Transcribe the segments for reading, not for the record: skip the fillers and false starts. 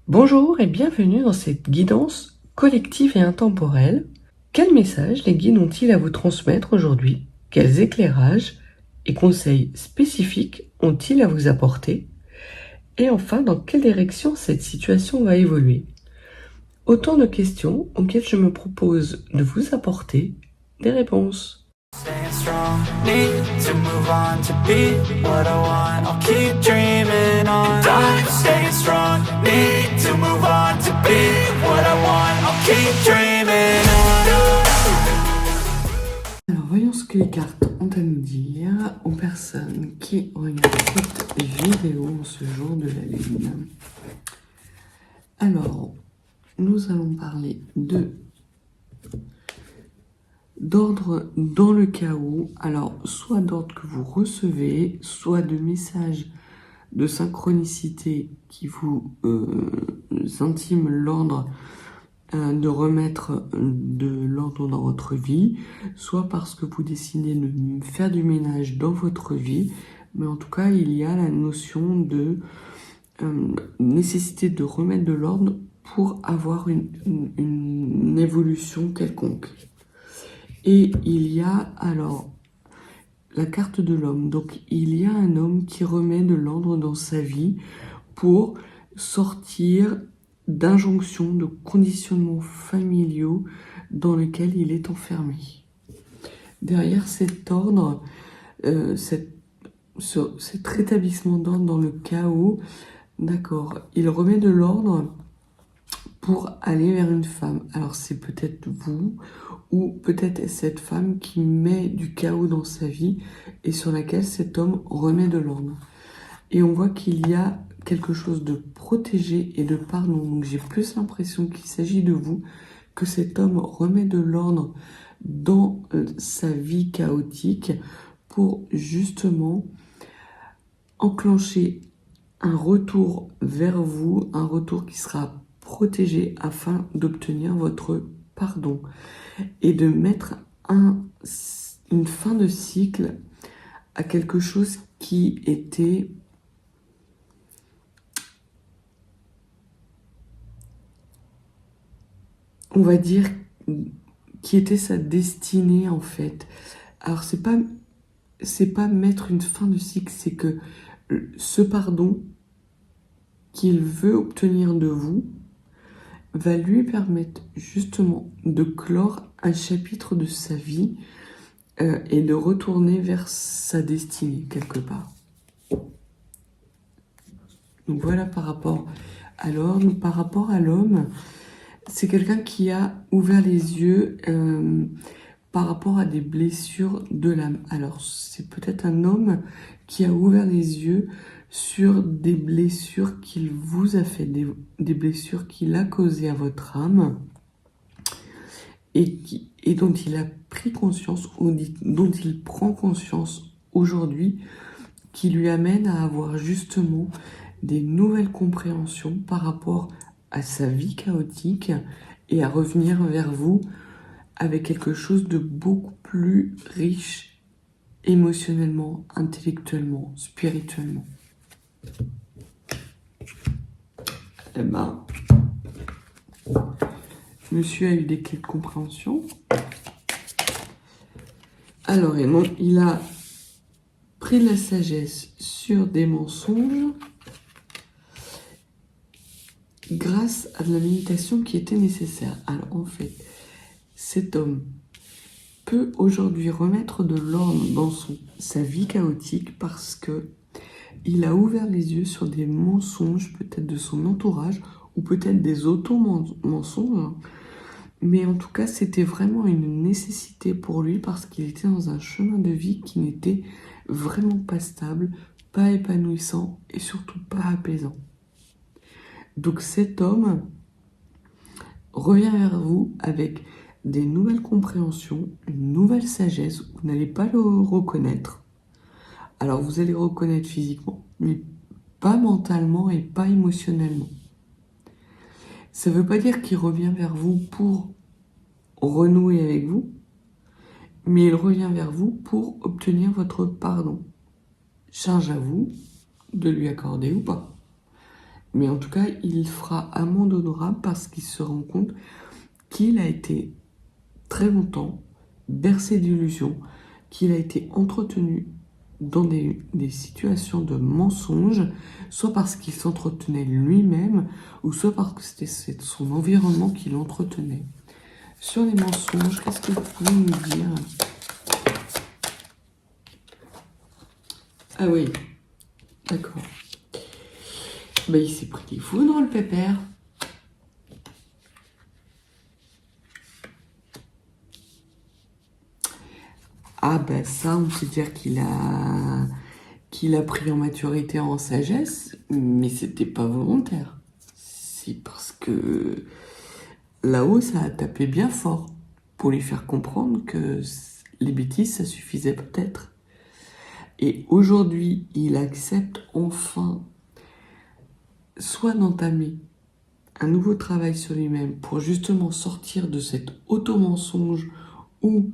Bonjour et bienvenue dans cette guidance collective et intemporelle. Quel message les guides ont-ils à vous transmettre aujourd'hui? Quels éclairages et conseils spécifiques ont-ils à vous apporter? Et enfin, dans quelle direction cette situation va évoluer? Autant de questions auxquelles je me propose de vous apporter des réponses. Staying strong, need to move on to be what I want. I'll keep dreaming on. And I'm staying strong, need to move on to be what I want. I'll keep dreaming on. Alors voyons ce que les cartes ont à nous dire aux personnes qui regardent cette vidéo en ce jour de la lune. Alors, nous allons parler d'ordre dans le chaos, alors soit d'ordre que vous recevez, soit de messages de synchronicité qui vous intiment l'ordre de remettre de l'ordre dans votre vie, soit parce que vous décidez de faire du ménage dans votre vie, mais en tout cas il y a la notion de nécessité de remettre de l'ordre pour avoir une évolution quelconque. Et il y a alors la carte de l'homme. Donc il y a un homme qui remet de l'ordre dans sa vie pour sortir d'injonctions, de conditionnements familiaux dans lesquels il est enfermé. Derrière cet ordre, cet rétablissement d'ordre dans le chaos, d'accord, il remet de l'ordre pour aller vers une femme. Alors c'est peut-être vous, ou peut-être cette femme qui met du chaos dans sa vie et sur laquelle cet homme remet de l'ordre. Et on voit qu'il y a quelque chose de protégé et de pardon. Donc j'ai plus l'impression qu'il s'agit de vous, que cet homme remet de l'ordre dans sa vie chaotique pour justement enclencher un retour vers vous, un retour qui sera protégé afin d'obtenir votre pardon et de mettre une fin de cycle à quelque chose qui était on va dire qui était sa destinée en fait. Alors c'est pas mettre une fin de cycle, c'est que ce pardon qu'il veut obtenir de vous va lui permettre justement de clore un chapitre de sa vie et de retourner vers sa destinée quelque part. Donc voilà par rapport à l'ordre. Par rapport à l'homme, c'est quelqu'un qui a ouvert les yeux par rapport à des blessures de l'âme. Alors c'est peut-être un homme qui a ouvert les yeux sur des blessures qu'il vous a fait, des blessures qu'il a causées à votre âme et dont il a pris conscience, ou dont il prend conscience aujourd'hui, qui lui amène à avoir justement des nouvelles compréhensions par rapport à sa vie chaotique et à revenir vers vous avec quelque chose de beaucoup plus riche émotionnellement, intellectuellement, spirituellement. Eh ben, monsieur a eu des clés de compréhension. Alors, il a pris de la sagesse sur des mensonges grâce à de la méditation qui était nécessaire. Alors, en fait, cet homme peut aujourd'hui remettre de l'ordre dans sa vie chaotique parce que il a ouvert les yeux sur des mensonges, peut-être de son entourage, ou peut-être des auto-mensonges. Mais en tout cas, c'était vraiment une nécessité pour lui parce qu'il était dans un chemin de vie qui n'était vraiment pas stable, pas épanouissant et surtout pas apaisant. Donc cet homme revient vers vous avec des nouvelles compréhensions, une nouvelle sagesse. Vous n'allez pas le reconnaître. Alors vous allez le reconnaître physiquement, mais pas mentalement et pas émotionnellement. Ça ne veut pas dire qu'il revient vers vous pour renouer avec vous, mais il revient vers vous pour obtenir votre pardon. Charge à vous de lui accorder ou pas. Mais en tout cas, il fera amende honorable parce qu'il se rend compte qu'il a été très longtemps bercé d'illusions, qu'il a été entretenu dans des situations de mensonges, soit parce qu'il s'entretenait lui-même, ou soit parce que c'était son environnement qui l'entretenait. Sur les mensonges, qu'est-ce que vous pouvez nous dire? Ah oui, d'accord. Ben, il s'est pris des foudres, le pépère. Ah ben ça, on peut dire qu'il a pris en maturité, en sagesse, mais c'était pas volontaire. C'est parce que là-haut, ça a tapé bien fort pour lui faire comprendre que les bêtises, ça suffisait peut-être. Et aujourd'hui, il accepte enfin soit d'entamer un nouveau travail sur lui-même pour justement sortir de cet auto-mensonge ou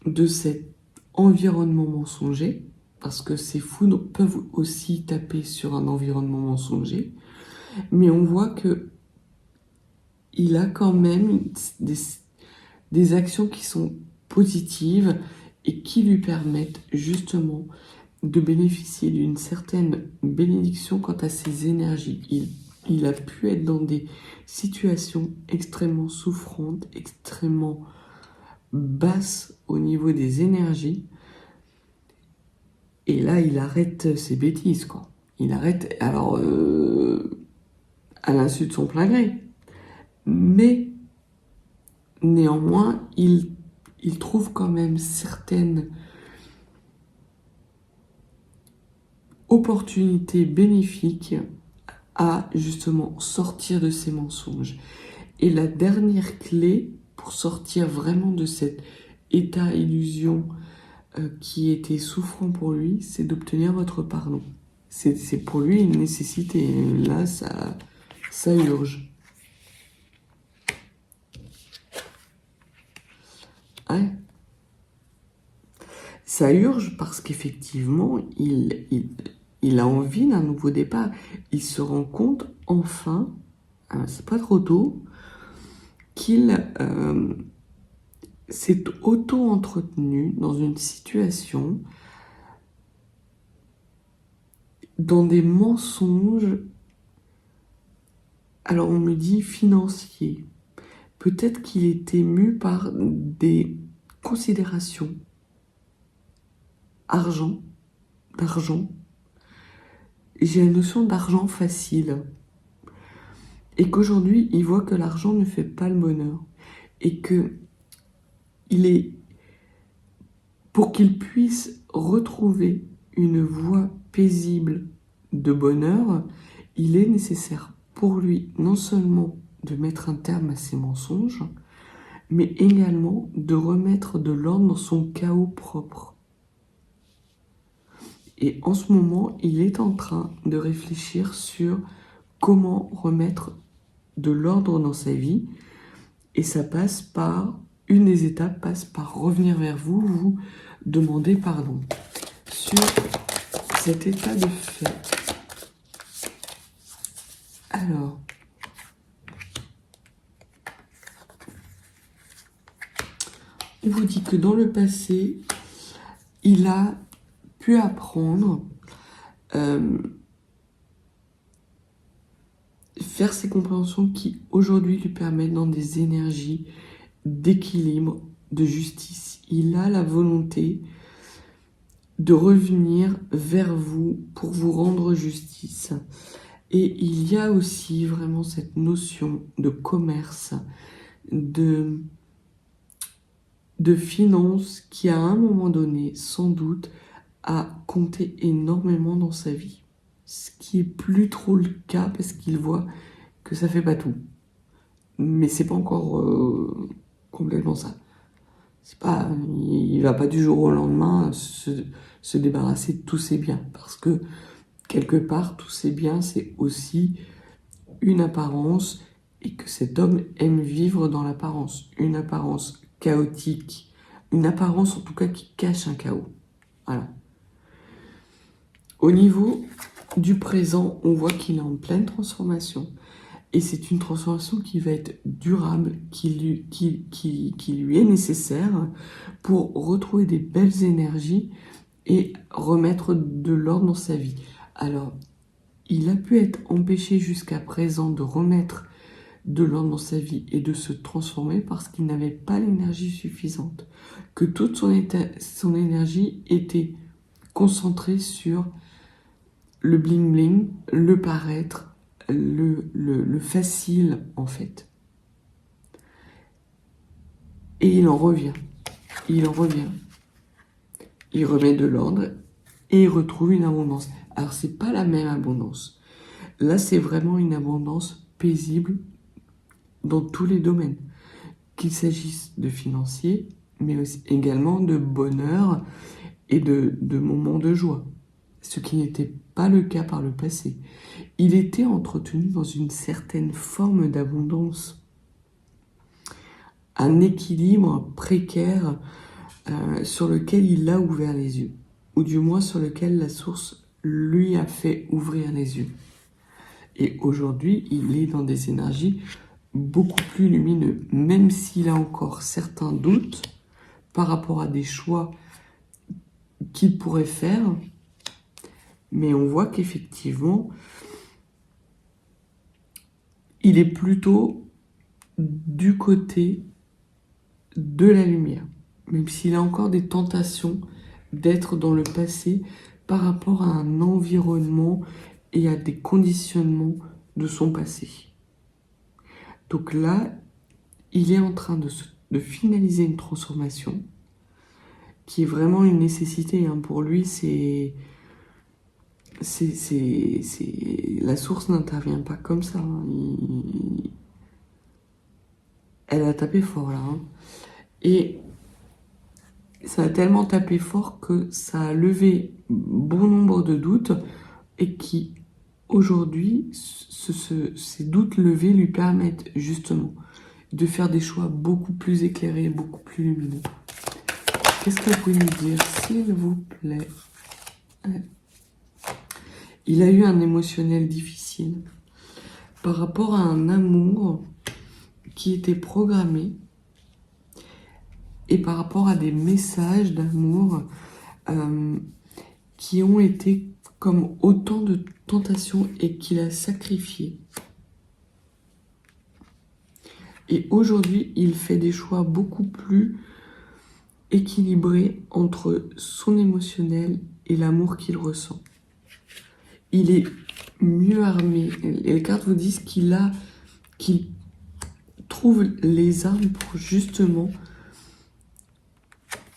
de cet environnement mensonger, parce que ces foudres peuvent aussi taper sur un environnement mensonger, mais on voit que il a quand même des actions qui sont positives et qui lui permettent justement de bénéficier d'une certaine bénédiction quant à ses énergies. Il a pu être dans des situations extrêmement souffrantes, extrêmement basses au niveau des énergies. Et là, il arrête ses bêtises, quoi. Il arrête, alors, à l'insu de son plein gré. Mais, néanmoins, il trouve quand même certaines opportunités bénéfiques à justement sortir de ces mensonges. Et la dernière clé pour sortir vraiment de cet état illusion qui était souffrant pour lui, c'est d'obtenir votre pardon. C'est pour lui une nécessité. Et là, ça urge. Ouais. Ça urge parce qu'effectivement, il a envie d'un nouveau départ. Il se rend compte, enfin, c'est pas trop tôt, qu'il s'est auto-entretenu dans une situation, dans des mensonges, alors on me dit financiers. Peut-être qu'il était mu par des considérations d'argent. J'ai la notion d'argent facile. Et qu'aujourd'hui, il voit que l'argent ne fait pas le bonheur. Et que pour qu'il puisse retrouver une voie paisible de bonheur, il est nécessaire pour lui non seulement de mettre un terme à ses mensonges, mais également de remettre de l'ordre dans son chaos propre. Et en ce moment, il est en train de réfléchir sur comment remettre de l'ordre dans sa vie. Et ça passe par, une des étapes passe par revenir vers vous, vous demander pardon sur cet état de fait. Alors, on vous dit que dans le passé, il a pu apprendre, faire ces compréhensions qui aujourd'hui lui permettent dans des énergies d'équilibre, de justice. Il a la volonté de revenir vers vous pour vous rendre justice. Et il y a aussi vraiment cette notion de commerce, de finance qui à un moment donné, sans doute, a compté énormément dans sa vie. Ce qui est plus trop le cas parce qu'il voit que ça fait pas tout. Mais c'est pas encore complètement ça. C'est pas, il va pas du jour au lendemain se débarrasser de tous ses biens. Parce que quelque part, tous ses biens, c'est aussi une apparence et que cet homme aime vivre dans l'apparence. Une apparence chaotique. Une apparence en tout cas qui cache un chaos. Voilà. Au niveau du présent, on voit qu'il est en pleine transformation. Et c'est une transformation qui va être durable, qui lui est nécessaire pour retrouver des belles énergies et remettre de l'ordre dans sa vie. Alors, il a pu être empêché jusqu'à présent de remettre de l'ordre dans sa vie et de se transformer parce qu'il n'avait pas l'énergie suffisante. Que toute son énergie était concentrée sur le bling-bling, le paraître, le facile en fait. Et il en revient. Il remet de l'ordre et il retrouve une abondance. Alors c'est pas la même abondance. Là c'est vraiment une abondance paisible dans tous les domaines. Qu'il s'agisse de financier, mais aussi également de bonheur et de moments de joie. Ce qui n'était pas le cas par le passé. Il était entretenu dans une certaine forme d'abondance. Un équilibre précaire sur lequel il a ouvert les yeux. Ou du moins sur lequel la source lui a fait ouvrir les yeux. Et aujourd'hui, il est dans des énergies beaucoup plus lumineux. Même s'il a encore certains doutes par rapport à des choix qu'il pourrait faire, mais on voit qu'effectivement, il est plutôt du côté de la lumière, même s'il a encore des tentations d'être dans le passé par rapport à un environnement et à des conditionnements de son passé. Donc là, il est en train de finaliser une transformation qui est vraiment une nécessité. Pour lui, la source n'intervient pas comme ça. Elle a tapé fort là. Et ça a tellement tapé fort que ça a levé bon nombre de doutes et qui, aujourd'hui, ces doutes levés lui permettent justement de faire des choix beaucoup plus éclairés, beaucoup plus lumineux. Qu'est-ce que vous pouvez nous dire, s'il vous plaît? Il a eu un émotionnel difficile par rapport à un amour qui était programmé et par rapport à des messages d'amour qui ont été comme autant de tentations et qu'il a sacrifié. Et aujourd'hui, il fait des choix beaucoup plus équilibrés entre son émotionnel et l'amour qu'il ressent. Il est mieux armé. Et les cartes vous disent qu'il trouve les armes pour justement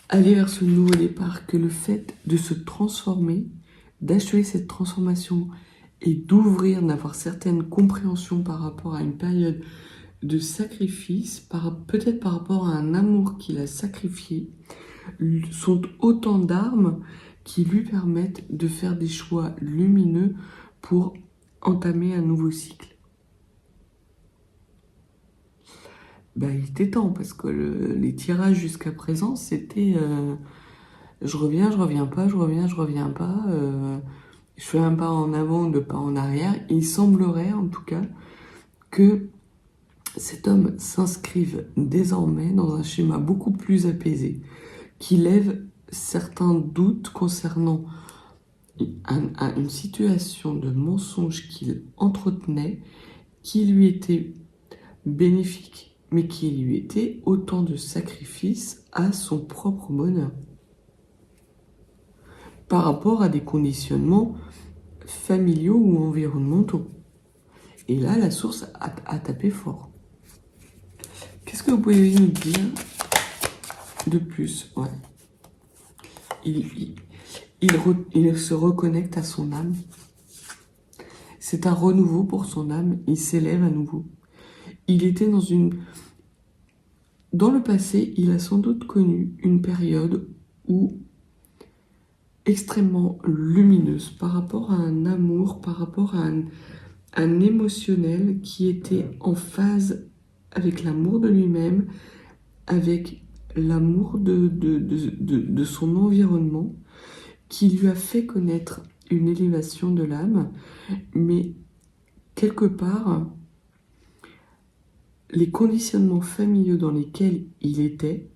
aller vers ce nouveau départ, que le fait de se transformer, d'achever cette transformation et d'ouvrir, d'avoir certaines compréhensions par rapport à une période de sacrifice, peut-être par rapport à un amour qu'il a sacrifié, sont autant d'armes qui lui permettent de faire des choix lumineux pour entamer un nouveau cycle. Il était temps, parce que les tirages jusqu'à présent, c'était je reviens pas, je reviens pas, je fais un pas en avant, 2 pas en arrière. Il semblerait en tout cas que cet homme s'inscrive désormais dans un schéma beaucoup plus apaisé, qui lève certains doutes concernant une situation de mensonge qu'il entretenait, qui lui était bénéfique, mais qui lui était autant de sacrifice à son propre bonheur, par rapport à des conditionnements familiaux ou environnementaux. Et là, la source a tapé fort. Qu'est-ce que vous pouvez nous dire de plus? Il se reconnecte à son âme. C'est un renouveau pour son âme. Il s'élève à nouveau. Il était dans le passé, il a sans doute connu une période extrêmement lumineuse par rapport à un amour, par rapport à un émotionnel qui était en phase avec l'amour de lui-même, avec l'amour de son environnement, qui lui a fait connaître une élévation de l'âme, mais quelque part, les conditionnements familiaux dans lesquels il était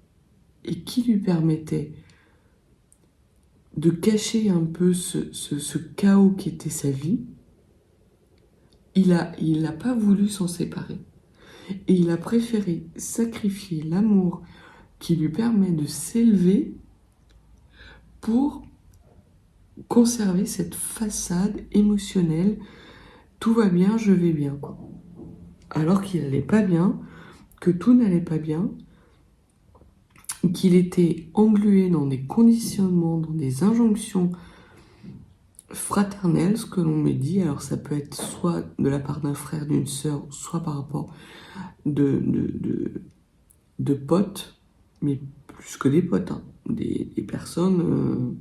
et qui lui permettaient de cacher un peu ce chaos qui était sa vie, il n'a pas voulu s'en séparer. Et il a préféré sacrifier l'amour qui lui permet de s'élever pour conserver cette façade émotionnelle. Tout va bien, je vais bien, quoi. Alors qu'il n'allait pas bien, que tout n'allait pas bien, qu'il était englué dans des conditionnements, dans des injonctions fraternelles, ce que l'on me dit. Alors ça peut être soit de la part d'un frère, d'une sœur, soit par rapport de potes, mais plus que des potes, hein. Des personnes,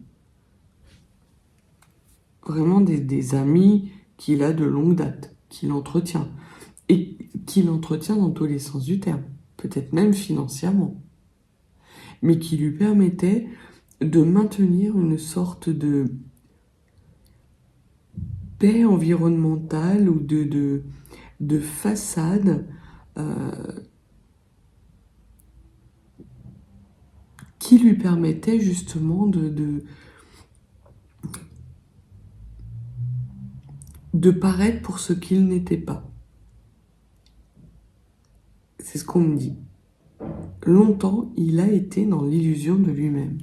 vraiment des amis qu'il a de longue date, qu'il entretient, et qu'il entretient dans tous les sens du terme, peut-être même financièrement, mais qui lui permettait de maintenir une sorte de paix environnementale ou de façade qui lui permettait justement de paraître pour ce qu'il n'était pas. C'est ce qu'on me dit. Longtemps, il a été dans l'illusion de lui-même.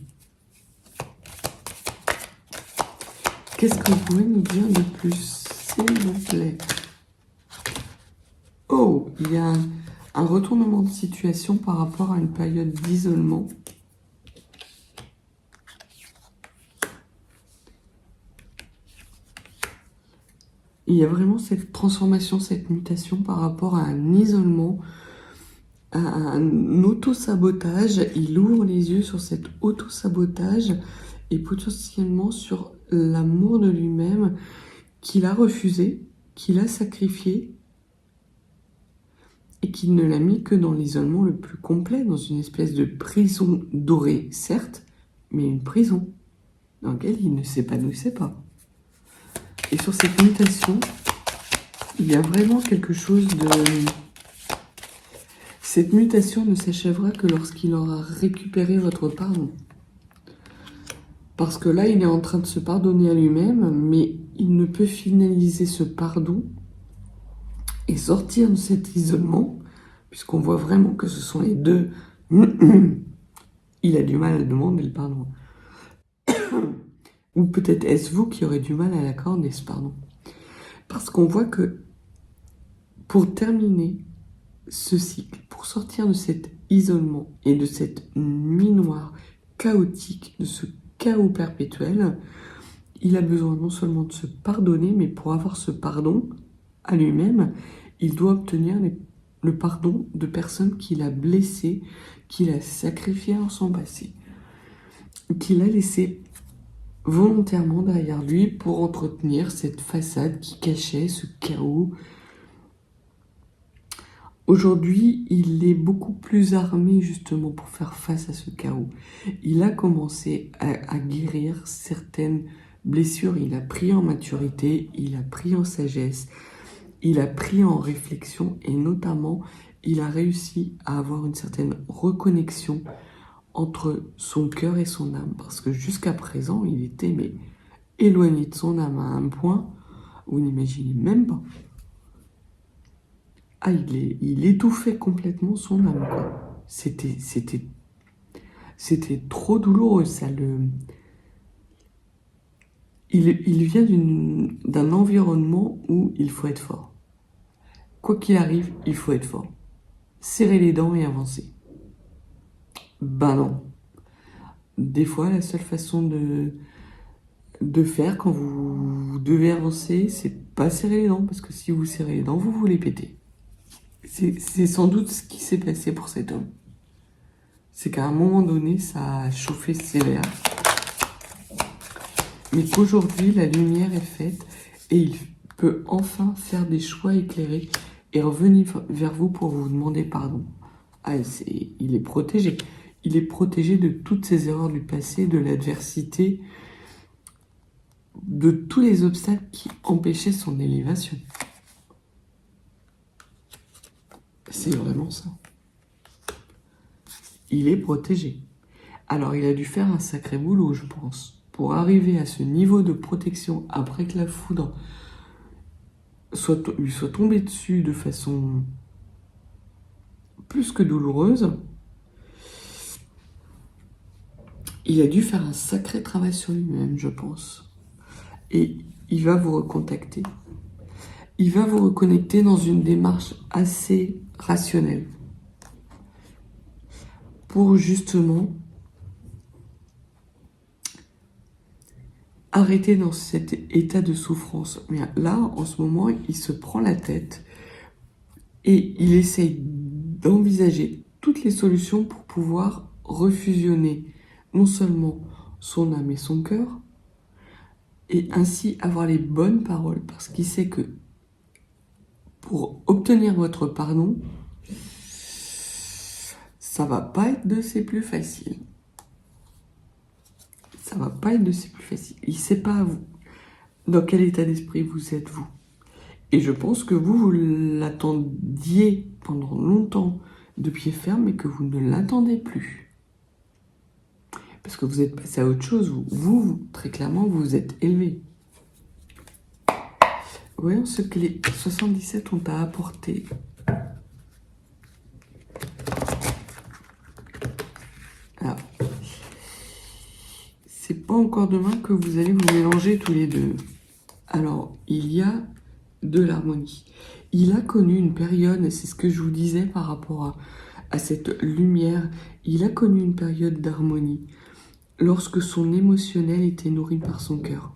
Qu'est-ce que vous pouvez nous dire de plus, s'il vous plaît? Oh, il y a un retournement de situation par rapport à une période d'isolement. Il y a vraiment cette transformation, cette mutation par rapport à un isolement, à un auto-sabotage. Il ouvre les yeux sur cet auto-sabotage et potentiellement sur l'amour de lui-même qu'il a refusé, qu'il a sacrifié et qu'il ne l'a mis que dans l'isolement le plus complet, dans une espèce de prison dorée, certes, mais une prison dans laquelle il ne s'épanouissait pas. Et sur cette mutation, il y a vraiment quelque chose de... Cette mutation ne s'achèvera que lorsqu'il aura récupéré votre pardon. Parce que là, il est en train de se pardonner à lui-même, mais il ne peut finaliser ce pardon et sortir de cet isolement, puisqu'on voit vraiment que ce sont les deux. Il a du mal à demander le pardon. Ou peut-être est-ce vous qui aurez du mal à l'accorder ce pardon. Parce qu'on voit que pour terminer ce cycle, pour sortir de cet isolement et de cette nuit noire chaotique, de ce chaos perpétuel, il a besoin non seulement de se pardonner, mais pour avoir ce pardon à lui-même, il doit obtenir le pardon de personnes qu'il a blessées, qu'il a sacrifiées en son passé, qu'il a laissé volontairement derrière lui pour entretenir cette façade qui cachait ce chaos. Aujourd'hui, il est beaucoup plus armé justement pour faire face à ce chaos. Il a commencé à guérir certaines blessures, il a pris en maturité, il a pris en sagesse, il a pris en réflexion et notamment, il a réussi à avoir une certaine reconnexion entre son cœur et son âme. Parce que jusqu'à présent, il était éloigné de son âme à un point où vous n'imaginez même pas. Ah, il étouffait complètement son âme, quoi. C'était trop douloureux, ça le... Il vient d'un environnement où il faut être fort. Quoi qu'il arrive, il faut être fort. Serrer les dents et avancer. Ben non. Des fois, la seule façon de faire quand vous devez avancer, c'est pas serrer les dents, parce que si vous serrez les dents, vous les pétez. C'est sans doute ce qui s'est passé pour cet homme. C'est qu'à un moment donné, ça a chauffé sévère. Mais qu'aujourd'hui, la lumière est faite et il peut enfin faire des choix éclairés et revenir vers vous pour vous demander pardon. Ah, il est protégé. Il est protégé de toutes ces erreurs du passé, de l'adversité. de tous les obstacles qui empêchaient son élévation. C'est vraiment ça. Il est protégé. Alors, il a dû faire un sacré boulot, je pense, pour arriver à ce niveau de protection après que la foudre lui soit tombée dessus de façon plus que douloureuse. Il a dû faire un sacré travail sur lui-même, je pense. Et il va vous recontacter. Il va vous reconnecter dans une démarche assez rationnelle. Pour justement arrêter dans cet état de souffrance. Mais là, en ce moment, il se prend la tête et il essaye d'envisager toutes les solutions pour pouvoir refusionner non seulement son âme et son cœur, et ainsi avoir les bonnes paroles, parce qu'il sait que pour obtenir votre pardon, ça va pas être de ses plus faciles. Ça va pas être de ses plus faciles. Il sait pas vous, dans quel état d'esprit vous êtes, vous. Et je pense que vous l'attendiez pendant longtemps de pied ferme, mais que vous ne l'attendez plus. Parce que vous êtes passé à autre chose. Vous très clairement, vous vous êtes élevé. Voyons ce que les 77 ont à apporter. Alors, c'est pas encore demain que vous allez vous mélanger tous les deux. Alors, il y a de l'harmonie. Il a connu une période, et c'est ce que je vous disais par rapport à cette lumière, il a connu une période d'harmonie lorsque son émotionnel était nourri par son cœur.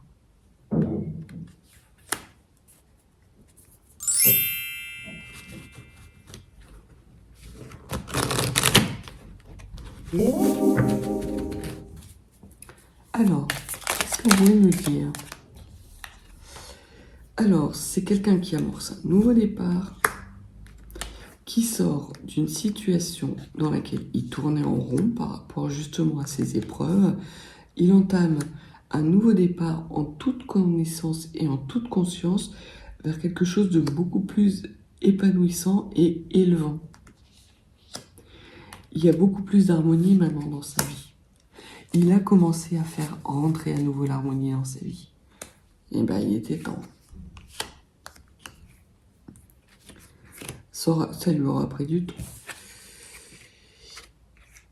Alors, qu'est-ce que vous voulez me dire? Alors, c'est quelqu'un qui amorce un nouveau départ, qui sort d'une situation dans laquelle il tournait en rond par rapport justement à ses épreuves. Il entame un nouveau départ en toute connaissance et en toute conscience vers quelque chose de beaucoup plus épanouissant et élevant. Il y a beaucoup plus d'harmonie maintenant dans sa vie. Il a commencé à faire rentrer à nouveau l'harmonie dans sa vie. Et bien, il était temps. Ça lui aura pris du temps.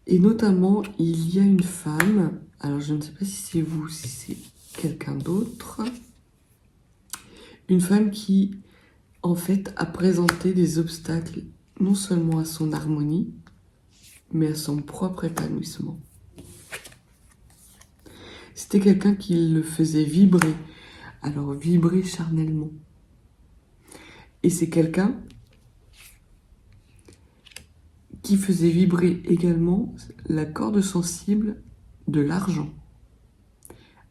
Et notamment, il y a une femme, alors je ne sais pas si c'est vous, si c'est quelqu'un d'autre, une femme qui, en fait, a présenté des obstacles non seulement à son harmonie, mais à son propre épanouissement. C'était quelqu'un qui le faisait vibrer, alors vibrer charnellement. Et c'est quelqu'un qui faisait vibrer également la corde sensible de l'argent.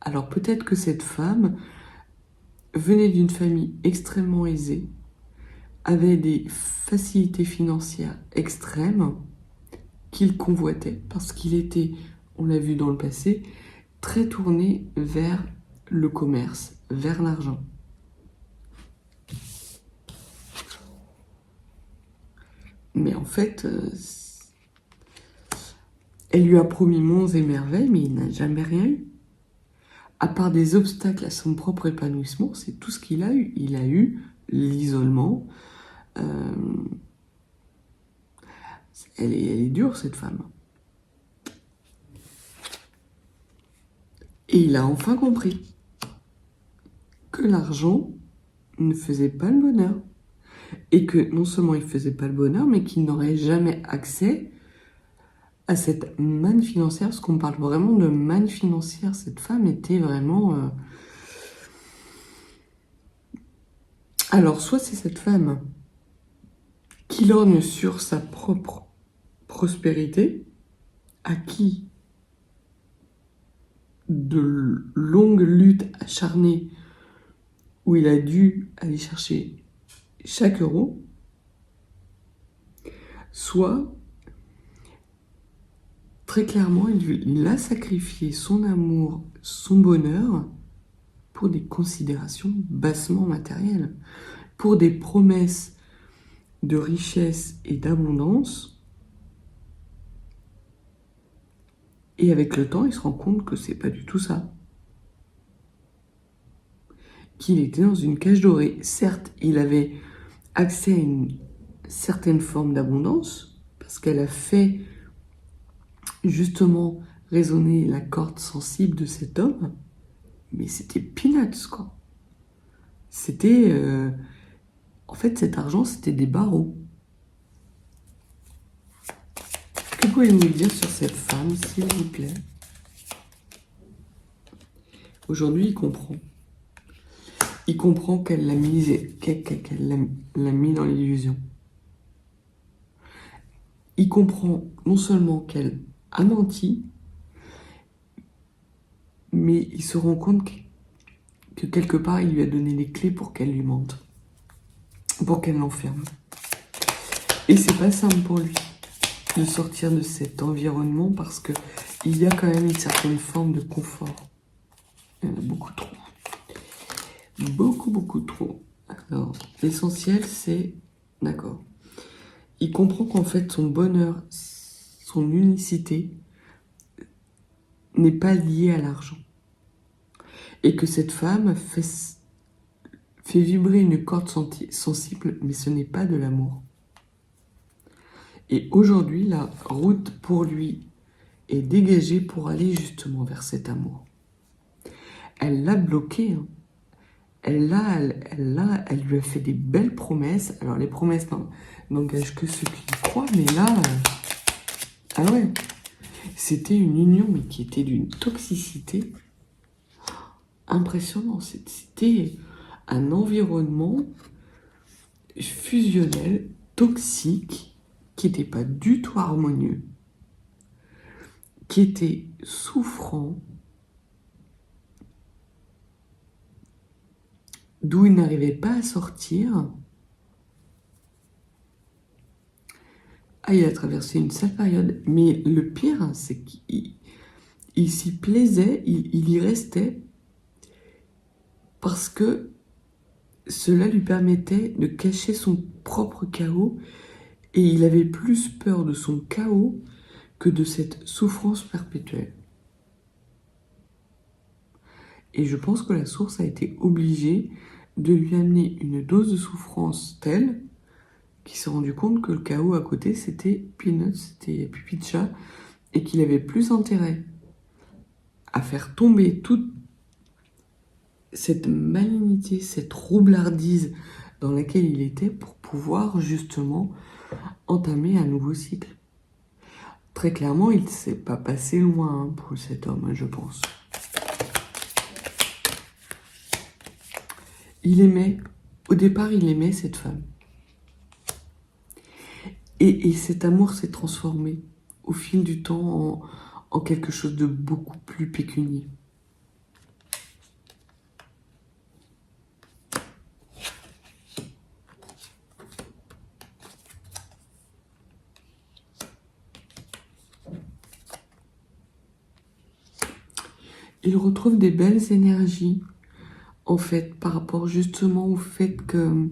Alors peut-être que cette femme venait d'une famille extrêmement aisée, avait des facilités financières extrêmes qu'il convoitait parce qu'il était, on l'a vu dans le passé, très tourné vers le commerce, vers l'argent. Mais en fait, elle lui a promis monts et merveilles, mais il n'a jamais rien eu. À part des obstacles à son propre épanouissement, c'est tout ce qu'il a eu. Il a eu l'isolement. Elle est dure, cette femme. Et il a enfin compris que l'argent ne faisait pas le bonheur. Et que non seulement il ne faisait pas le bonheur, mais qu'il n'aurait jamais accès à cette manne financière, parce qu'on parle vraiment de manne financière. Cette femme était vraiment... Alors, soit c'est cette femme qui lorgne sur sa propre prospérité, à qui de longues luttes acharnées où il a dû aller chercher chaque euro, soit très clairement il a sacrifié son amour, son bonheur pour des considérations bassement matérielles, pour des promesses de richesse et d'abondance. Et avec le temps, il se rend compte que c'est pas du tout ça. Qu'il était dans une cage dorée. Certes, il avait accès à une certaine forme d'abondance, parce qu'elle a fait justement résonner la corde sensible de cet homme, mais c'était peanuts, quoi. C'était... En fait, cet argent, c'était des barreaux. Que pouvez-vous me dire sur cette femme, s'il vous plaît? Aujourd'hui, il comprend. Il comprend qu'elle l'a mis dans l'illusion. Il comprend non seulement qu'elle a menti, mais il se rend compte que quelque part, il lui a donné les clés pour qu'elle lui mente, pour qu'elle l'enferme. Et c'est pas simple pour lui de sortir de cet environnement parce que il y a quand même une certaine forme de confort. Il y en a beaucoup trop. Beaucoup trop. Alors, l'essentiel, c'est... D'accord. Il comprend qu'en fait, son bonheur, son unicité, n'est pas liée à l'argent. Et que cette femme fait vibrer une corde sensible, mais ce n'est pas de l'amour. Et aujourd'hui, la route pour lui est dégagée pour aller justement vers cet amour. Elle l'a bloqué, hein. Elle lui a fait des belles promesses. Alors les promesses n'engagent que ceux qui y croient, mais là, ah ouais, c'était une union mais qui était d'une toxicité impressionnante. C'était un environnement fusionnel, toxique, qui n'était pas du tout harmonieux, qui était souffrant, d'où il n'arrivait pas à sortir. Ah, il a traversé une sale période. Mais le pire, c'est qu'il s'y plaisait, il y restait, parce que cela lui permettait de cacher son propre chaos, et il avait plus peur de son chaos que de cette souffrance perpétuelle. Et je pense que la source a été obligée de lui amener une dose de souffrance telle qu'il s'est rendu compte que le chaos à côté, c'était peanuts, c'était pipi de chat, et qu'il avait plus intérêt à faire tomber toute cette malignité, cette roublardise dans laquelle il était pour pouvoir justement entamer un nouveau cycle. Très clairement, il ne s'est pas passé loin pour cet homme, je pense. Au départ, il aimait cette femme. Et cet amour s'est transformé au fil du temps en quelque chose de beaucoup plus pécunier. Il retrouve des belles énergies, en fait, par rapport justement au fait que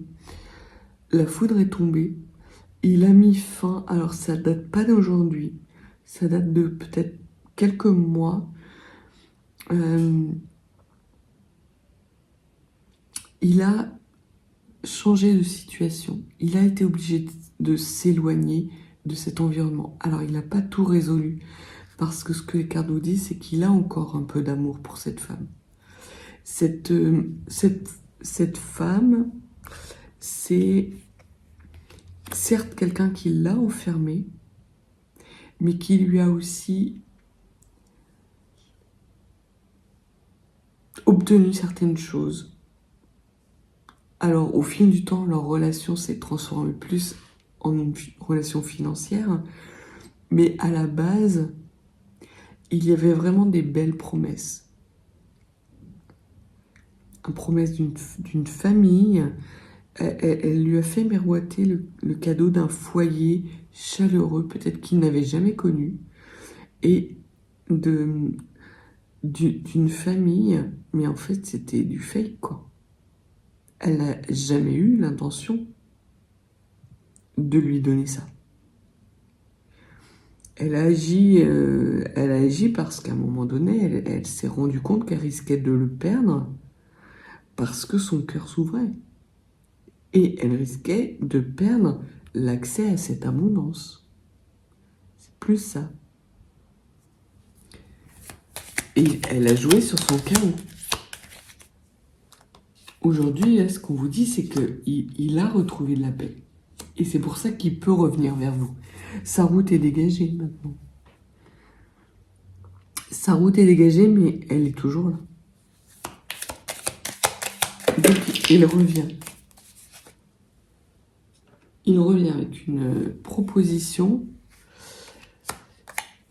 la foudre est tombée. Il a mis fin, alors ça date pas d'aujourd'hui, ça date de peut-être quelques mois. Il a changé de situation. Il a été obligé de s'éloigner de cet environnement. Alors il n'a pas tout résolu, parce que ce que Ricardo dit, c'est qu'il a encore un peu d'amour pour cette femme. Cette femme, c'est certes quelqu'un qui l'a enfermé, mais qui lui a aussi obtenu certaines choses. Alors, au fil du temps, leur relation s'est transformée plus en une relation financière, mais à la base, il y avait vraiment des belles promesses. Une promesse d'une famille. Elle lui a fait miroiter le cadeau d'un foyer chaleureux, peut-être qu'il n'avait jamais connu, et d'une famille, mais en fait c'était du fake quoi. Elle n'a jamais eu l'intention de lui donner ça. Elle a agi parce qu'à un moment donné, elle s'est rendue compte qu'elle risquait de le perdre parce que son cœur s'ouvrait. Et elle risquait de perdre l'accès à cette abondance. C'est plus ça. Et elle a joué sur son chaos. Aujourd'hui, ce qu'on vous dit, c'est qu'il a retrouvé de la paix. Et c'est pour ça qu'il peut revenir vers vous. Sa route est dégagée maintenant. Sa route est dégagée, mais elle est toujours là. Donc, il revient. Il revient avec une proposition.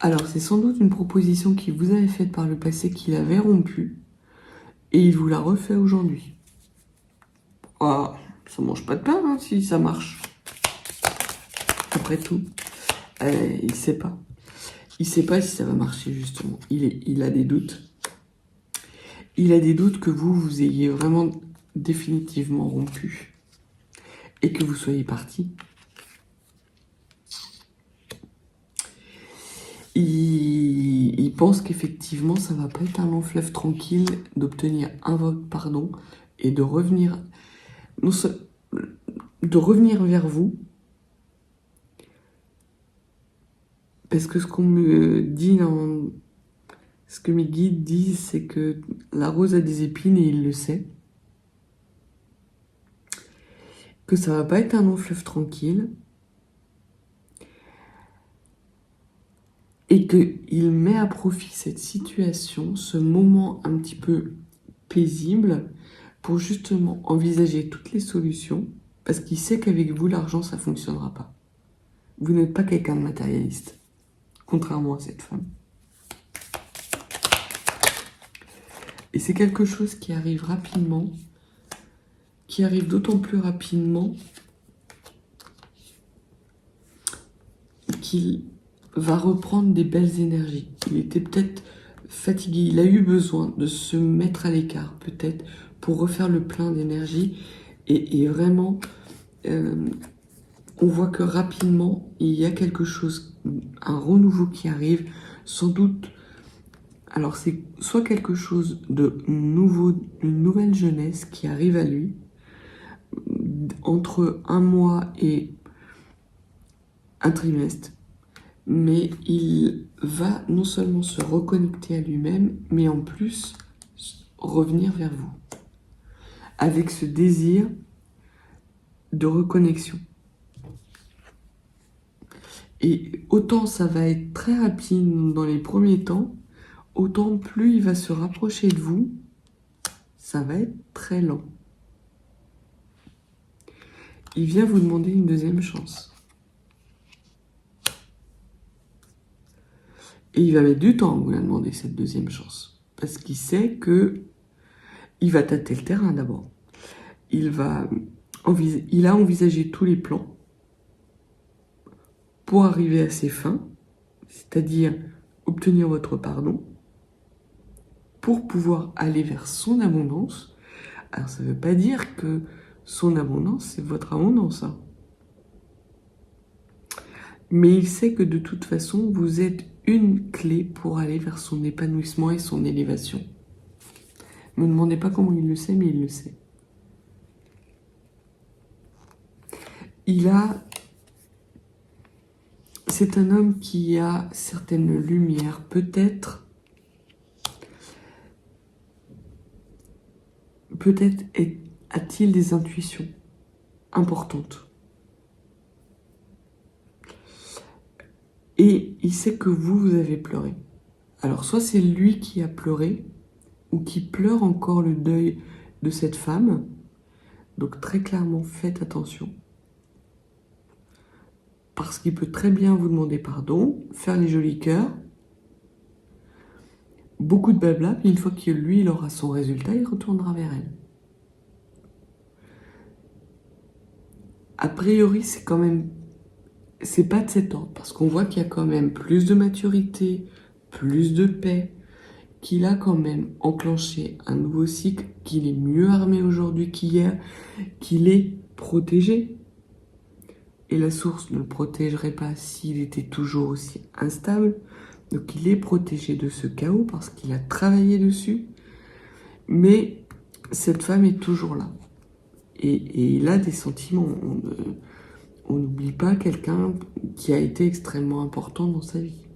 Alors, c'est sans doute une proposition qu'il vous avait faite par le passé, qu'il avait rompue. Et il vous la refait aujourd'hui. Ah, ça mange pas de pain hein, si ça marche. Après tout, il sait pas. Il sait pas si ça va marcher justement. Il a des doutes. Il a des doutes que vous ayez vraiment définitivement rompu. Et que vous soyez parti. Il pense qu'effectivement, ça va pas être un long fleuve tranquille d'obtenir un vote pardon et de revenir, vers vous. Parce que ce qu'on me dit ce que mes guides disent, c'est que la rose a des épines et il le sait. Que ça va pas être un long fleuve tranquille. Et qu'il met à profit cette situation, ce moment un petit peu paisible, pour justement envisager toutes les solutions, parce qu'il sait qu'avec vous, l'argent, ça ne fonctionnera pas. Vous n'êtes pas quelqu'un de matérialiste, contrairement à cette femme. Et c'est quelque chose qui arrive rapidement, qui arrive d'autant plus rapidement qu'il va reprendre des belles énergies. Il était peut-être fatigué, il a eu besoin de se mettre à l'écart peut-être pour refaire le plein d'énergie et vraiment on voit que rapidement il y a quelque chose, un renouveau qui arrive, sans doute. Alors c'est soit quelque chose de nouveau, une nouvelle jeunesse qui arrive à lui entre un mois et un trimestre. Mais il va non seulement se reconnecter à lui-même, mais en plus revenir vers vous. Avec ce désir de reconnexion. Et autant ça va être très rapide dans les premiers temps, autant plus il va se rapprocher de vous, ça va être très lent. Il vient vous demander une deuxième chance. Et il va mettre du temps à vous la demander, cette deuxième chance. Parce qu'il sait que il va tâter le terrain d'abord. Il a envisagé tous les plans pour arriver à ses fins, c'est-à-dire obtenir votre pardon, pour pouvoir aller vers son abondance. Alors ça ne veut pas dire que son abondance, c'est votre abondance. Hein. Mais il sait que de toute façon, vous êtes une clé pour aller vers son épanouissement et son élévation. Ne me demandez pas comment il le sait, mais il le sait. C'est un homme qui a certaines lumières, peut-être a-t-il des intuitions importantes. Et il sait que vous avez pleuré. Alors soit c'est lui qui a pleuré, ou qui pleure encore le deuil de cette femme. Donc très clairement, faites attention. Parce qu'il peut très bien vous demander pardon, faire les jolis cœurs, beaucoup de blabla, puis une fois que lui, il aura son résultat, il retournera vers elle. A priori, c'est pas de cet ordre, parce qu'on voit qu'il y a quand même plus de maturité, plus de paix, qu'il a quand même enclenché un nouveau cycle, qu'il est mieux armé aujourd'hui qu'hier, qu'il est protégé. Et la source ne le protégerait pas s'il était toujours aussi instable. Donc il est protégé de ce chaos parce qu'il a travaillé dessus. Mais cette femme est toujours là. Et il a des sentiments. On n'oublie pas quelqu'un qui a été extrêmement important dans sa vie.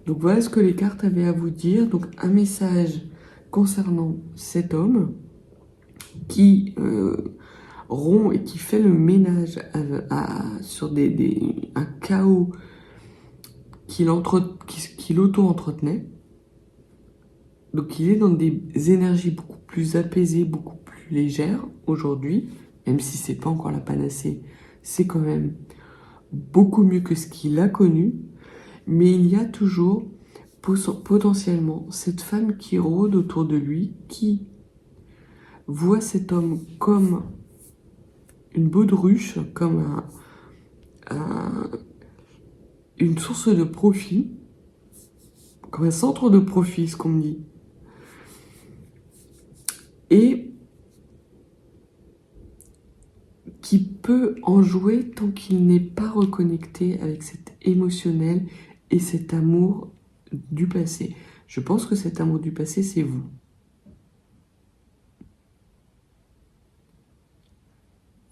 Donc voilà ce que les cartes avaient à vous dire. Donc un message concernant cet homme qui rompt et qui fait le ménage sur un chaos qu'il auto-entretenait. Donc il est dans des énergies beaucoup plus apaisées, beaucoup plus légères aujourd'hui, même si c'est pas encore la panacée, c'est quand même beaucoup mieux que ce qu'il a connu. Mais il y a toujours potentiellement cette femme qui rôde autour de lui, qui voit cet homme comme une baudruche, comme une source de profit, comme un centre de profit, ce qu'on me dit. Et qui peut en jouer tant qu'il n'est pas reconnecté avec cet émotionnel et cet amour du passé. Je pense que cet amour du passé, c'est vous.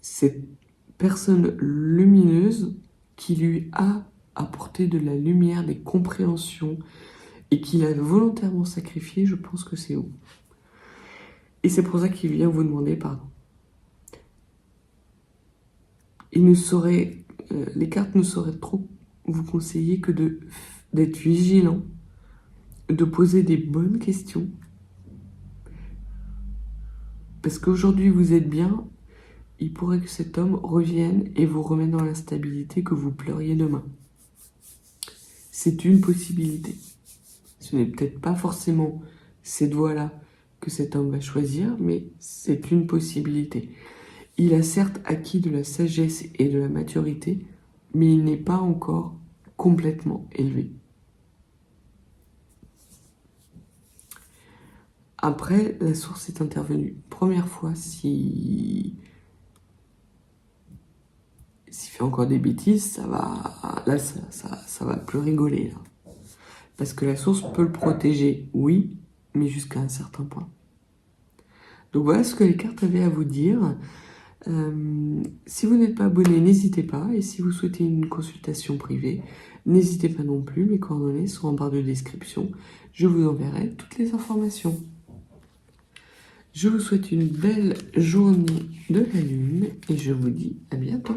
Cette personne lumineuse qui lui a apporté de la lumière, des compréhensions, et qu'il a volontairement sacrifié, je pense que c'est vous. Et c'est pour ça qu'il vient vous demander pardon. Les cartes ne sauraient trop vous conseiller que d'être vigilant, de poser des bonnes questions. Parce qu'aujourd'hui vous êtes bien, il pourrait que cet homme revienne et vous remette dans l'instabilité que vous pleuriez demain. C'est une possibilité. Ce n'est peut-être pas forcément cette voie-là que cet homme va choisir, mais c'est une possibilité. Il a certes acquis de la sagesse et de la maturité, mais il n'est pas encore complètement élevé. Après, la source est intervenue. Première fois, s'il fait encore des bêtises, ça va plus rigoler, là. Parce que la source peut le protéger, oui, mais jusqu'à un certain point. Donc voilà ce que les cartes avaient à vous dire. Si vous n'êtes pas abonné, n'hésitez pas. Et si vous souhaitez une consultation privée, n'hésitez pas non plus. Mes coordonnées sont en barre de description. Je vous enverrai toutes les informations. Je vous souhaite une belle journée de la lune et je vous dis à bientôt.